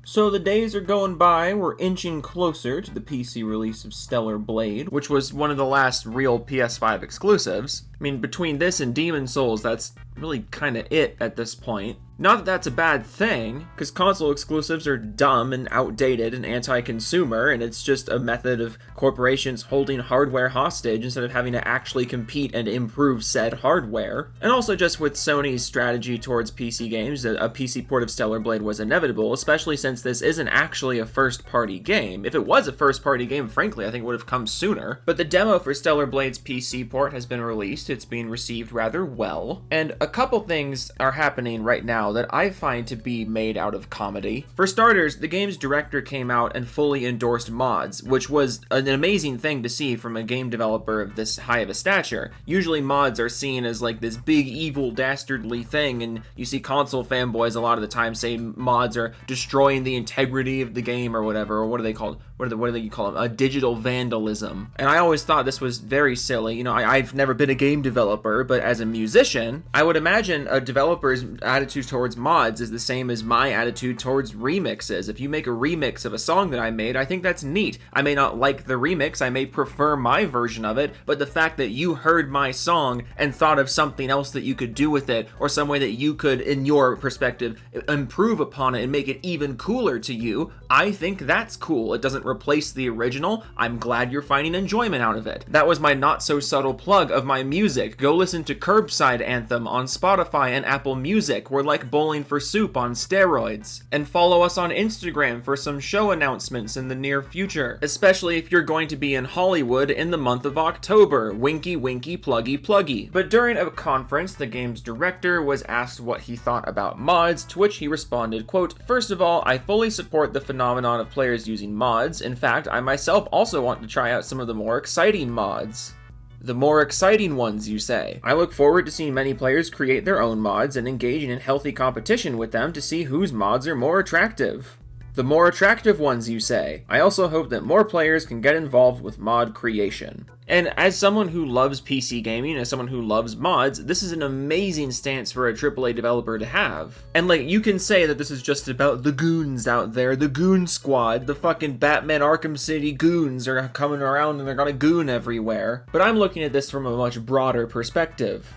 So the days are going by, we're inching closer to the PC release of Stellar Blade, which was one of the last real PS5 exclusives. I mean, between this and Demon's Souls, that's really kind of it at this point. Not that that's a bad thing, because console exclusives are dumb and outdated and anti-consumer, and it's just a method of corporations holding hardware hostage instead of having to actually compete and improve said hardware. And also just with Sony's strategy towards PC games, a PC port of Stellar Blade was inevitable, especially since this isn't actually a first-party game. If it was a first-party game, frankly, I think it would have come sooner. But the demo for Stellar Blade's PC port has been released. It's being received rather well, and a couple things are happening right now that I find to be made out of comedy. For starters, the game's director came out and fully endorsed mods, which was an amazing thing to see from a game developer of this high of a stature. Usually mods are seen as like this big evil dastardly thing, and you see console fanboys a lot of the time say mods are destroying the integrity of the game or whatever, or what are they called? What do you call them? A digital vandalism. And I always thought this was very silly. You know, I've never been a game developer, but as a musician, I would imagine a developer's attitude towards mods is the same as my attitude towards remixes. If you make a remix of a song that I made, I think that's neat. I may not like the remix, I may prefer my version of it, but the fact that you heard my song and thought of something else that you could do with it, or some way that you could, in your perspective, improve upon it and make it even cooler to you, I think that's cool. It doesn't replace the original. I'm glad you're finding enjoyment out of it. That was my not so subtle plug of my music. Go listen to Curbside Anthem on Spotify and Apple Music. We're like bowling for soup on steroids. And follow us on Instagram for some show announcements in the near future, especially if you're going to be in Hollywood in the month of October. Winky winky pluggy pluggy. But during a conference, the game's director was asked what he thought about mods, to which he responded, quote, "First of all, I fully support the phenomenon of players using mods. In fact, I myself also want to try out some of the more exciting mods." The more exciting ones, you say? I look forward to seeing many players create their own mods and engaging in healthy competition with them to see whose mods are more attractive. The more attractive ones, you say? I also hope that more players can get involved with mod creation. And as someone who loves PC gaming, as someone who loves mods, this is an amazing stance for a AAA developer to have. And like, you can say that this is just about the goons out there, the goon squad, the fucking Batman Arkham City goons are coming around and they're gonna goon everywhere. But I'm looking at this from a much broader perspective.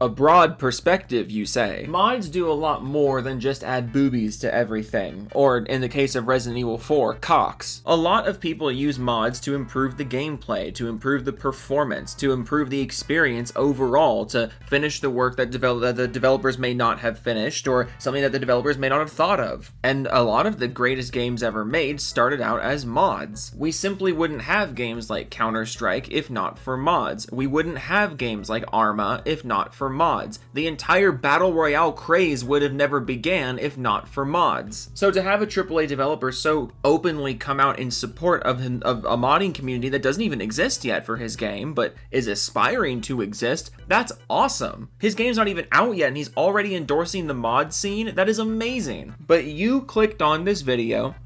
A broad perspective, you say? Mods do a lot more than just add boobies to everything, or in the case of Resident Evil 4, cocks. A lot of people use mods to improve the gameplay, to improve the performance, to improve the experience overall, to finish the work that the developers may not have finished, or something that the developers may not have thought of. And a lot of the greatest games ever made started out as mods. We simply wouldn't have games like Counter-Strike if not for mods. We wouldn't have games like Arma if not for mods. The entire Battle Royale craze would have never began if not for mods. So to have a AAA developer so openly come out in support of a modding community that doesn't even exist yet for his game, but is aspiring to exist, that's awesome. His game's not even out yet and he's already endorsing the mod scene. That is amazing. But you clicked on this video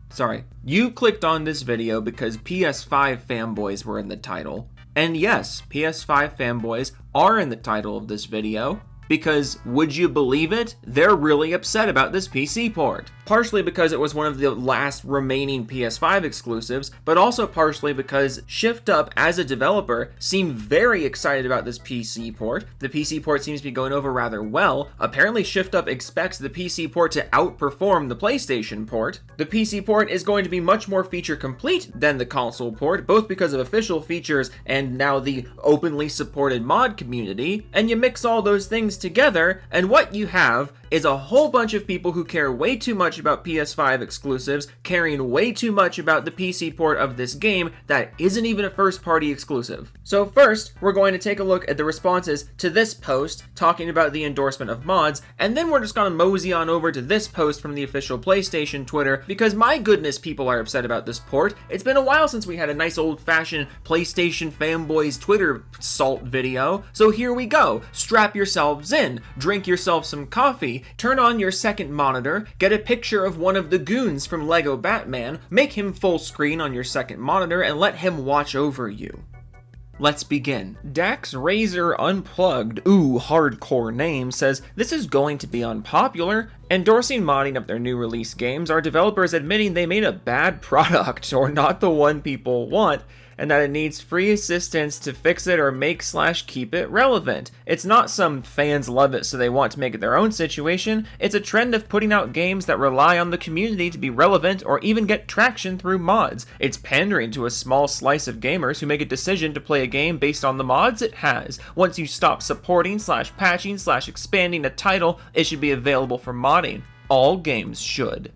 Sorry. You clicked on this video because PS5 Fanboys were in the title. And yes, PS5 Fanboys are in the title of this video, because, would you believe it, they're really upset about this PC port. Partially because it was one of the last remaining PS5 exclusives, but also partially because Shift Up as a developer seemed very excited about this PC port. The PC port seems to be going over rather well. Apparently Shift Up expects the PC port to outperform the PlayStation port. The PC port is going to be much more feature complete than the console port, both because of official features and now the openly supported mod community, and you mix all those things together, and what you have is a whole bunch of people who care way too much about PS5 exclusives, caring way too much about the PC port of this game that isn't even a first-party exclusive. So first, we're going to take a look at the responses to this post talking about the endorsement of mods, and then we're just gonna mosey on over to this post from the official PlayStation Twitter, because my goodness, people are upset about this port. It's been a while since we had a nice old-fashioned PlayStation Fanboys Twitter salt video, so here we go. Strap yourselves in, drink yourself some coffee, turn on your second monitor, get a picture of one of the goons from Lego Batman, make him full screen on your second monitor, and let him watch over you. Let's begin. Dax Razor Unplugged, ooh, hardcore name, says, this is going to be unpopular. Endorsing modding of their new release games are developers admitting they made a bad product or not the one people want, and that it needs free assistance to fix it or make/keep it relevant. It's not some fans love it so they want to make it their own situation. It's a trend of putting out games that rely on the community to be relevant or even get traction through mods. It's pandering to a small slice of gamers who make a decision to play a game based on the mods it has. Once you stop supporting/patching/expanding a title, it should be available for modding. All games should.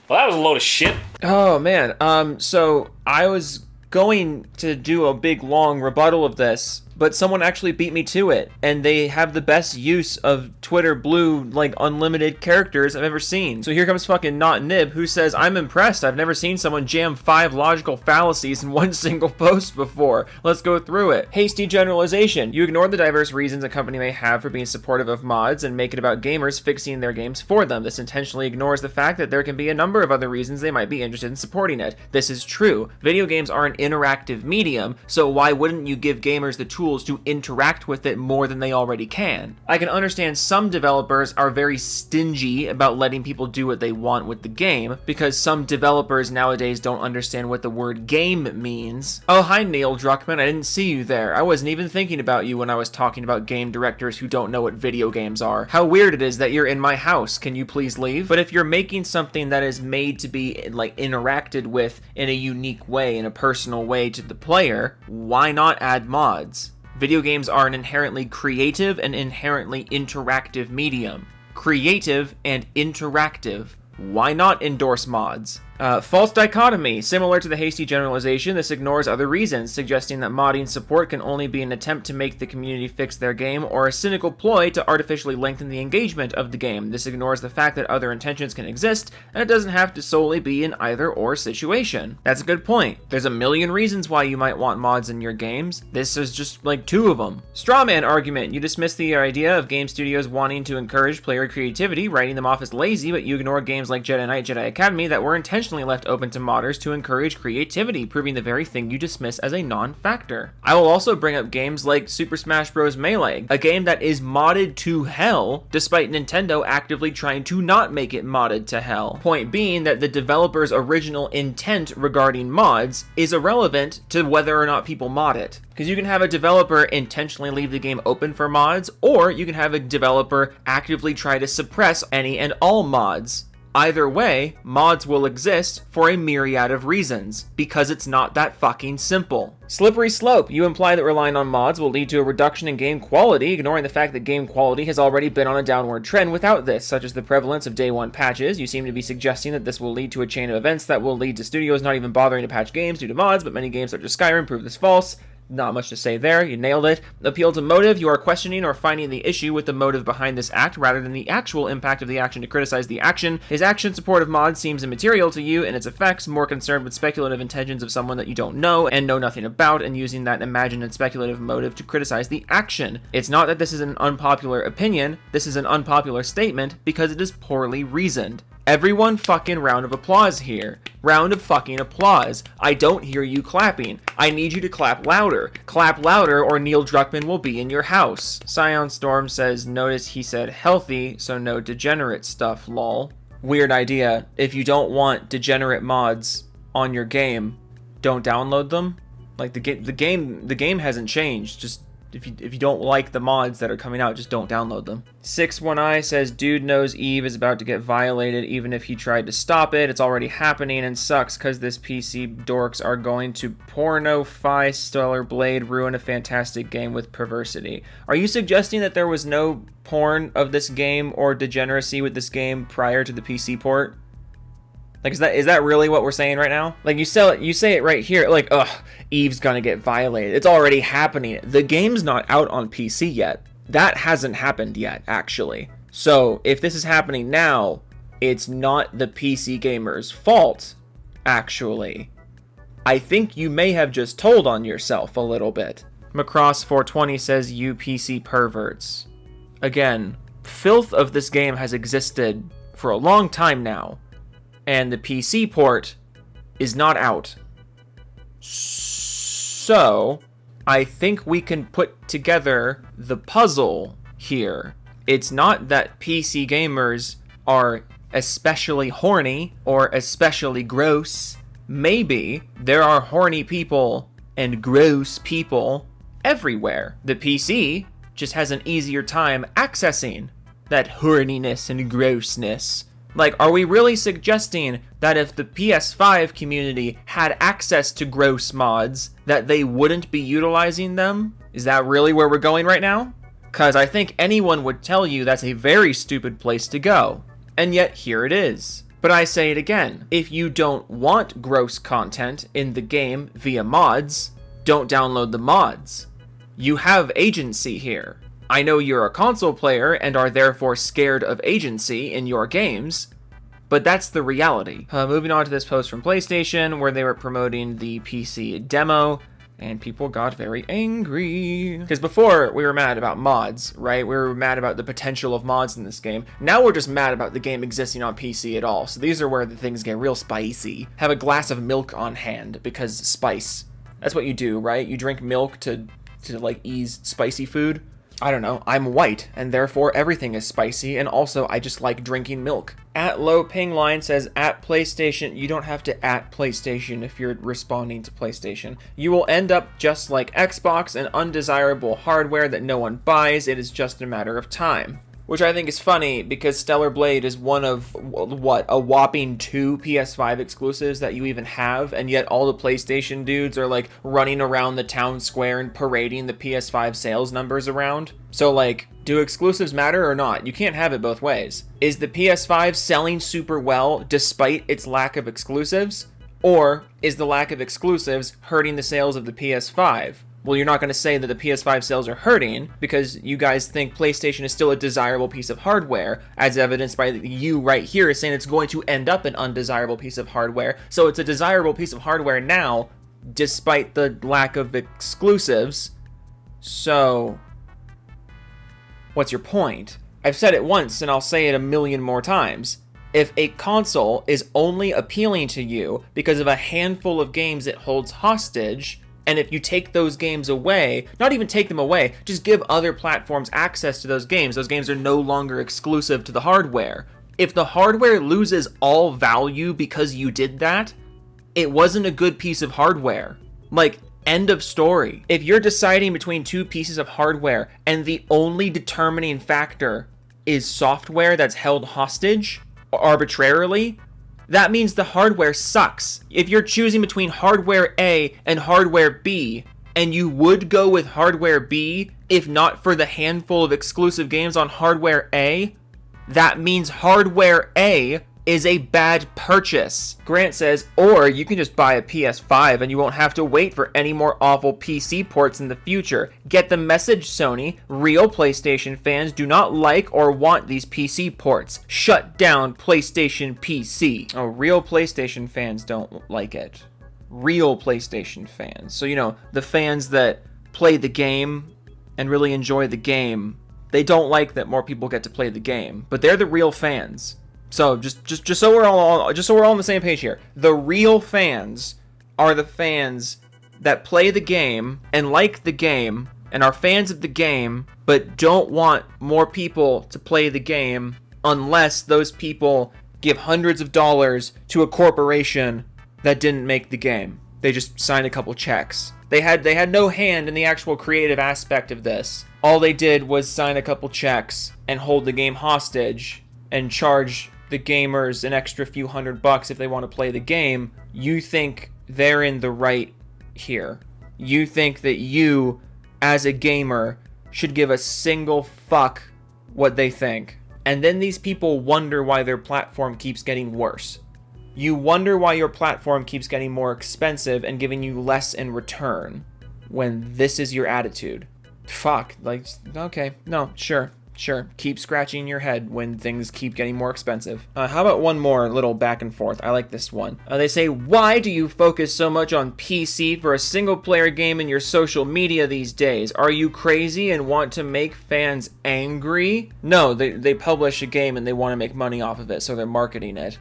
Well, that was a load of shit. Oh man, so I was going to do a big long rebuttal of this, but someone actually beat me to it, and they have the best use of Twitter Blue, like, unlimited characters I've ever seen. So here comes fucking Not Nib, who says, I'm impressed, I've never seen someone jam 5 logical fallacies in one single post before. Let's go through it. Hasty generalization. You ignore the diverse reasons a company may have for being supportive of mods and make it about gamers fixing their games for them. This intentionally ignores the fact that there can be a number of other reasons they might be interested in supporting it. This is true. Video games are an interactive medium, so why wouldn't you give gamers the tools to interact with it more than they already can? I can understand some developers are very stingy about letting people do what they want with the game, because some developers nowadays don't understand what the word game means. Oh, hi Neil Druckmann, I didn't see you there. I wasn't even thinking about you when I was talking about game directors who don't know what video games are. How weird it is that you're in my house. Can you please leave? But if you're making something that is made to be, like, interacted with in a unique way, in a personal way to the player, why not add mods? Video games are an inherently creative and inherently interactive medium. Creative and interactive. Why not endorse mods? False dichotomy. Similar to the hasty generalization, this ignores other reasons, suggesting that modding support can only be an attempt to make the community fix their game or a cynical ploy to artificially lengthen the engagement of the game. This ignores the fact that other intentions can exist, and it doesn't have to solely be an either-or situation. That's a good point. There's a million reasons why you might want mods in your games. This is just like 2 of them. Strawman argument. You dismiss the idea of game studios wanting to encourage player creativity, writing them off as lazy, but you ignore games like Jedi Knight, Jedi Academy that were intentionally left open to modders to encourage creativity, proving the very thing you dismiss as a non-factor. I will also bring up games like Super Smash Bros. Melee, a game that is modded to hell, despite Nintendo actively trying to not make it modded to hell. Point being that the developer's original intent regarding mods is irrelevant to whether or not people mod it. Because you can have a developer intentionally leave the game open for mods, or you can have a developer actively try to suppress any and all mods. Either way, mods will exist for a myriad of reasons, because it's not that fucking simple. Slippery slope. You imply that relying on mods will lead to a reduction in game quality, ignoring the fact that game quality has already been on a downward trend without this, such as the prevalence of day one patches. You seem to be suggesting that this will lead to a chain of events that will lead to studios not even bothering to patch games due to mods, but many games such as Skyrim prove this false. Not much to say there, you nailed it. Appeal to motive, you are questioning or finding the issue with the motive behind this act rather than the actual impact of the action to criticize the action. His action support of mods seems immaterial to you and its effects, more concerned with speculative intentions of someone that you don't know and know nothing about, and using that imagined and speculative motive to criticize the action. It's not that this is an unpopular opinion, this is an unpopular statement because it is poorly reasoned. Everyone fucking round of applause here. Round of fucking applause. I don't hear you clapping. I need you to clap louder. Clap louder or Neil Druckmann will be in your house. Scion Storm says, notice he said healthy, so no degenerate stuff, lol. Weird idea. If you don't want degenerate mods on your game, don't download them. Like the game hasn't changed. Just if you don't like the mods that are coming out, just don't download them. 61i says, dude knows Eve is about to get violated even if he tried to stop it. It's already happening and sucks because this PC dorks are going to pornofy Stellar Blade, ruin a fantastic game with perversity. Are you suggesting that there was no porn of this game or degeneracy with this game prior to the PC port? Like, is that really what we're saying right now? Like, you say it right here, like, ugh, Eve's gonna get violated. It's already happening. The game's not out on PC yet. That hasn't happened yet, actually. So, if this is happening now, it's not the PC gamer's fault, actually. I think you may have just told on yourself a little bit. Macross420 says, you PC perverts. Again, filth of this game has existed for a long time now. And the PC port is not out. So, I think we can put together the puzzle here. It's not that PC gamers are especially horny or especially gross. Maybe there are horny people and gross people everywhere. The PC just has an easier time accessing that horniness and grossness. Like, are we really suggesting that if the PS5 community had access to gross mods, that they wouldn't be utilizing them? Is that really where we're going right now? Because I think anyone would tell you that's a very stupid place to go. And yet, here it is. But I say it again, if you don't want gross content in the game via mods, don't download the mods. You have agency here. I know you're a console player and are therefore scared of agency in your games, but that's the reality. Moving on to this post from PlayStation, where they were promoting the PC demo, and people got very angry. Because before, we were mad about mods, right? We were mad about the potential of mods in this game. Now we're just mad about the game existing on PC at all. So these are where the things get real spicy. Have a glass of milk on hand, because spice. That's what you do, right? You drink milk to like ease spicy food. I don't know, I'm white, and therefore everything is spicy, and also I just like drinking milk. At Low Ping Line says, at PlayStation, you don't have to at PlayStation if you're responding to PlayStation. You will end up just like Xbox, an undesirable hardware that no one buys, it is just a matter of time. Which I think is funny, because Stellar Blade is one of, what, a whopping 2 PS5 exclusives that you even have, and yet all the PlayStation dudes are, like, running around the town square and parading the PS5 sales numbers around. So, like, do exclusives matter or not? You can't have it both ways. Is the PS5 selling super well despite its lack of exclusives? Or is the lack of exclusives hurting the sales of the PS5? Well, you're not going to say that the PS5 sales are hurting because you guys think PlayStation is still a desirable piece of hardware, as evidenced by you right here saying it's going to end up an undesirable piece of hardware. So it's a desirable piece of hardware now, despite the lack of exclusives. So, what's your point? I've said it once and I'll say it a million more times. If a console is only appealing to you because of a handful of games it holds hostage, and if you take those games away, not even take them away, just give other platforms access to those games are no longer exclusive to the hardware. If the hardware loses all value because you did that, it wasn't a good piece of hardware. Like, end of story. If you're deciding between two pieces of hardware and the only determining factor is software that's held hostage arbitrarily, that means the hardware sucks. If you're choosing between hardware A and hardware B, and you would go with hardware B if not for the handful of exclusive games on hardware A, that means hardware A is a bad purchase. Grant says, or you can just buy a PS5 and you won't have to wait for any more awful PC ports in the future. Get the message, Sony. Real PlayStation fans do not like or want these PC ports. Shut down PlayStation PC. Oh, real PlayStation fans don't like it. Real PlayStation fans. So, you know, the fans that play the game and really enjoy the game, they don't like that more people get to play the game. But they're the real fans. So just so we're all on the same page here. The real fans are the fans that play the game and like the game and are fans of the game, but don't want more people to play the game unless those people give hundreds of dollars to a corporation that didn't make the game. They just signed a couple checks. They had no hand in the actual creative aspect of this. All they did was sign a couple checks and hold the game hostage and charge the gamers an extra few $100 if they want to play the game. You think they're in the right here. You think that you, as a gamer, should give a single fuck what they think. And then these people wonder why their platform keeps getting worse. You wonder why your platform keeps getting more expensive and giving you less in return when this is your attitude. Fuck, like, okay, no, sure. Keep scratching your head when things keep getting more expensive. How about one more little back and forth? I like this one. They say, why do you focus so much on PC for a single player game in your social media these days? Are you crazy and want to make fans angry? No, they publish a game and they want to make money off of it, so they're marketing it.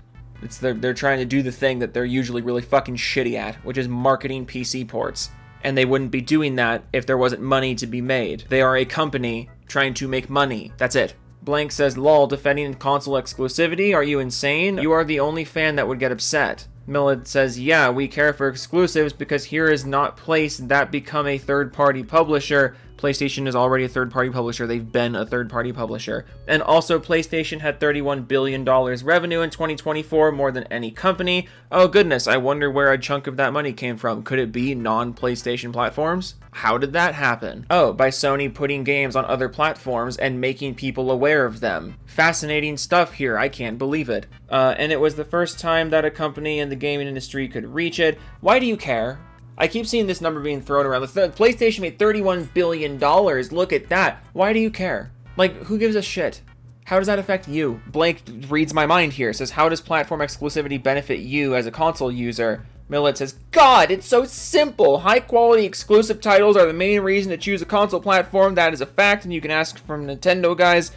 They're trying to do the thing that they're usually really fucking shitty at, which is marketing PC ports. And they wouldn't be doing that if there wasn't money to be made. They are a company trying to make money. That's it. Blank says, lol, defending console exclusivity? Are you insane? You are the only fan that would get upset. Millet says, yeah, we care for exclusives because here is not place that become a third-party publisher. PlayStation is already a third-party publisher. They've been a third-party publisher. And also, PlayStation had $31 billion revenue in 2024, more than any company. Oh goodness, I wonder where a chunk of that money came from. Could it be non-PlayStation platforms? How did that happen? Oh, by Sony putting games on other platforms and making people aware of them. Fascinating stuff here, I can't believe it. And it was the first time that a company in the gaming industry could reach it. Why do you care? I keep seeing this number being thrown around. The PlayStation made $31 billion. Look at that. Why do you care? Like, who gives a shit? How does that affect you? Blank reads my mind here. Says, how does platform exclusivity benefit you as a console user? Millet says, God, it's so simple. High quality exclusive titles are the main reason to choose a console platform. That is a fact, and you can ask from Nintendo guys.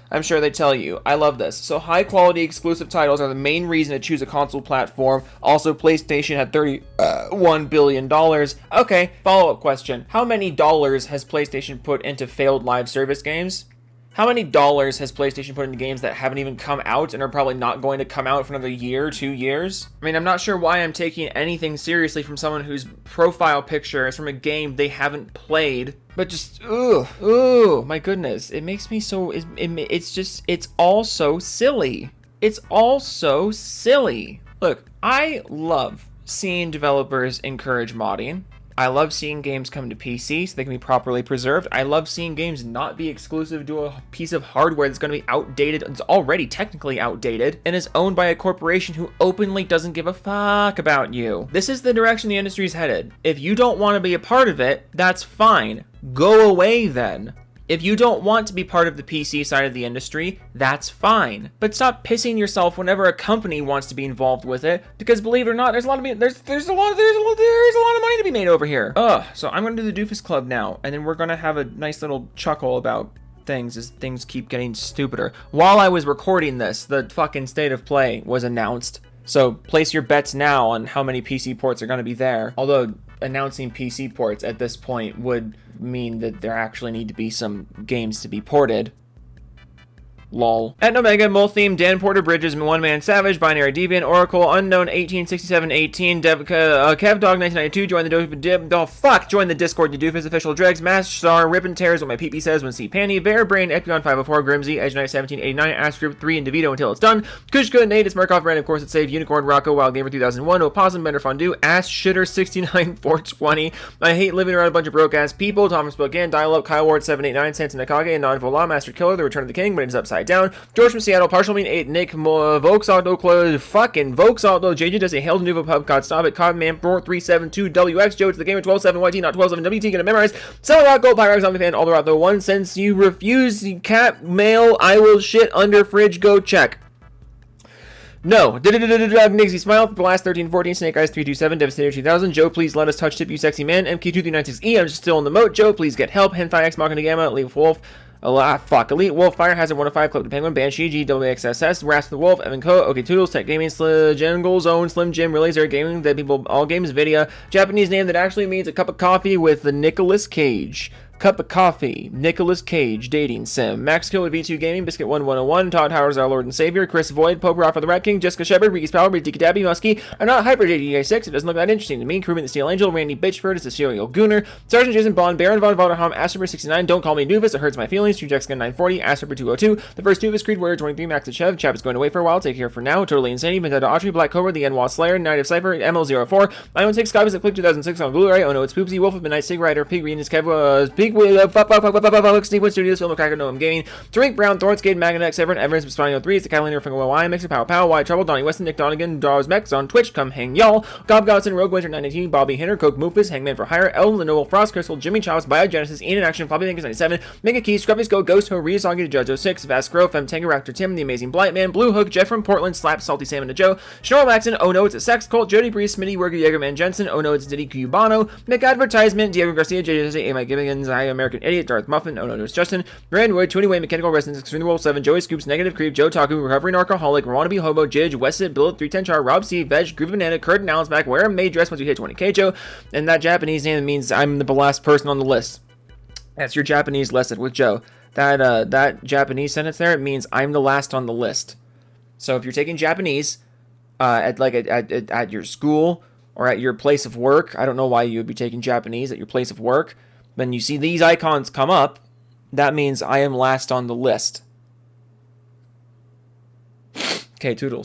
I'm sure they tell you. I love this. So high quality exclusive titles are the main reason to choose a console platform. Also, PlayStation had $31 billion. Okay, follow-up question. How many dollars has PlayStation put into failed live service games? How many dollars has PlayStation put into games that haven't even come out and are probably not going to come out for another year, 2 years? I mean, I'm not sure why I'm taking anything seriously from someone whose profile picture is from a game they haven't played. But just, ooh, my goodness. It makes me so, it's all so silly. It's all so silly. Look, I love seeing developers encourage modding. I love seeing games come to PC so they can be properly preserved. I love seeing games not be exclusive to a piece of hardware that's going to be outdated. It's already technically outdated and is owned by a corporation who openly doesn't give a fuck about you. This is the direction the industry is headed. If you don't want to be a part of it, that's fine. Go away then. If you don't want to be part of the PC side of the industry, that's fine. But stop pissing yourself whenever a company wants to be involved with it, because believe it or not, there's a lot of money to be made over here. So I'm gonna do the Doofus Club now, and then we're gonna have a nice little chuckle about things as things keep getting stupider. While I was recording this, the fucking state of play was announced. So place your bets now on how many PC ports are gonna be there. Although announcing PC ports at this point would mean that there actually need to be some games to be ported. Lol. At Omega, Multheme, Dan Porter Bridges, One Man Savage, Binary Deviant, Oracle, Unknown, 186718, KevDog 1992, join the join the Discord, the Doofus Official Dregs, Master Star, Rip and Tears, what my PP says when see Panty, Bear Brain, Epion 504, Grimsy, Edge Knight 1789, Ask Group 3, and DeVito until it's done, Kushka, Nate, it's Murkoff, Random Course, it's Saved, Unicorn, Rocco, Wild Gamer 2001, Opossum, Bender Fondue, Ass Shitter 69 420, I Hate Living Around a Bunch of Broke Ass People, Thomas Bogan, Dial Up, Kyle Ward 789, Santa Nakage, and Non Vola, Master Killer, The Return of the King, but it's upside down. George from Seattle, Partial Mean 8, Nick, Volksauto, Volksauto, JJ does a Hail to Nuvo Pub, Cod Stop It, Codman, 4372, WX, Joe to the Gamer, 127, YT, not 127, WT, gonna memorize, Cellrock, Gold, Pyrex, Zombie Fan, all throughout the one, since you refuse cat mail, I will shit under fridge, go check. No. Nixie Smile, Blast 1314, Snake Eyes 327, Devastator 2000, Joe, please let us touch tip, you sexy man, MQ2396E, I'm just still in the moat, Joe, please get help, Hentai X, Machina Gamma, Leaf Wolf, Elite Wolf, Fire Hazard 105, Club the Penguin, Banshee, GWXSS, Rasp the Wolf, Evan Co, OK Toodles, Tech Gaming, Jungle Zone, Slim Jim, Relays Air Gaming, Dead People, All Games, Vidya, Japanese name that actually means a cup of coffee with the Nicolas Cage. Cup of Coffee, Nicolas Cage, Dating Sim, Max Killer V2 Gaming, Biscuit 1101, Todd Howard's Our Lord and Savior, Chris Void, Pope Rafa the Rat King, Jessica Shepard, Ricky's Power, Tiki Dabby, Muskie, I'm not Hyper JDA6, it doesn't look that interesting to me, Crewman the Steel Angel, Randy Bitchford is a serial gooner, Sergeant Jason Bond, Baron Von Vonderham, Asterber 69, Don't Call Me Doofus, it hurts my feelings, Trujexkin 940, Asterber 202, the first Doofus, Creed Warrior 23, Max the Chev, Chap is going away for a while, take care for now, Totally Insane, Vendetta Autry, Black Cobra, The Enwa Slayer, Night of Cypher, ML04, I own 6 copies of Click 2006 on Blu-ray, Oh No It's Poopsy, Wolf of Midnight, Sig Rider, Pig Green is Kev, Pig Steve Studios, Film Cracker, Noam Gaming, Tariq Brown, Thornscade, Maganex, Severin, Evans, Spawning 03, it's the Catalina, Finger Y, Mixer, Pow, White Trouble, Donnie Weston, Nick Donegan, Dawes Mex on Twitch, come hang y'all, Gob Godson, Rogue Winter 919, Bobby Hinner, Coke Moofus, Hangman for Hire, Ellen, Lenoble, Frost Crystal, Jimmy Chops, Biogenesis, Ian in Action, Floppy Fingers 97, Mega Key, Scrubby's Go, Ghost Ho, Ryusagi to Jojo 6, Vast Grove, Femtango, Raptor Tim, The Amazing Blight Man, Blue Hook, Jeff from Portland, Slap, Salty Salmon to Joe, Schnorr Maxon, Oh No It's a Sex Cult, Jody Breeze, Smitty, Worker, Jagerman Jensen, Oh No It's Diddy Cubano, Mick Advertisement, Diego Garcia, JJ, Mike Gibbons, I Am American Idiot, Darth Muffin, Oh No, It's Justin, Randwood, 20 Way, Mechanical Resonance, Extreme World 7, Joey Scoops, Negative Creep, Joe Taku, Recovering Alcoholic, Wannabe Hobo, Jidge, Wessit, Billet, 310 Char, Rob C, Veg, Groove Banana, Curtin Allen's back, Wear a Maid Dress once you hit 20k, Joe, and that Japanese name means I'm the last person on the list. That's your Japanese lesson with Joe. That Japanese sentence there, it means I'm the last on the list. So if you're taking Japanese at your school or at your place of work, I don't know why you would be taking Japanese at your place of work, when you see these icons come up, that means I am last on the list. Okay, toodles.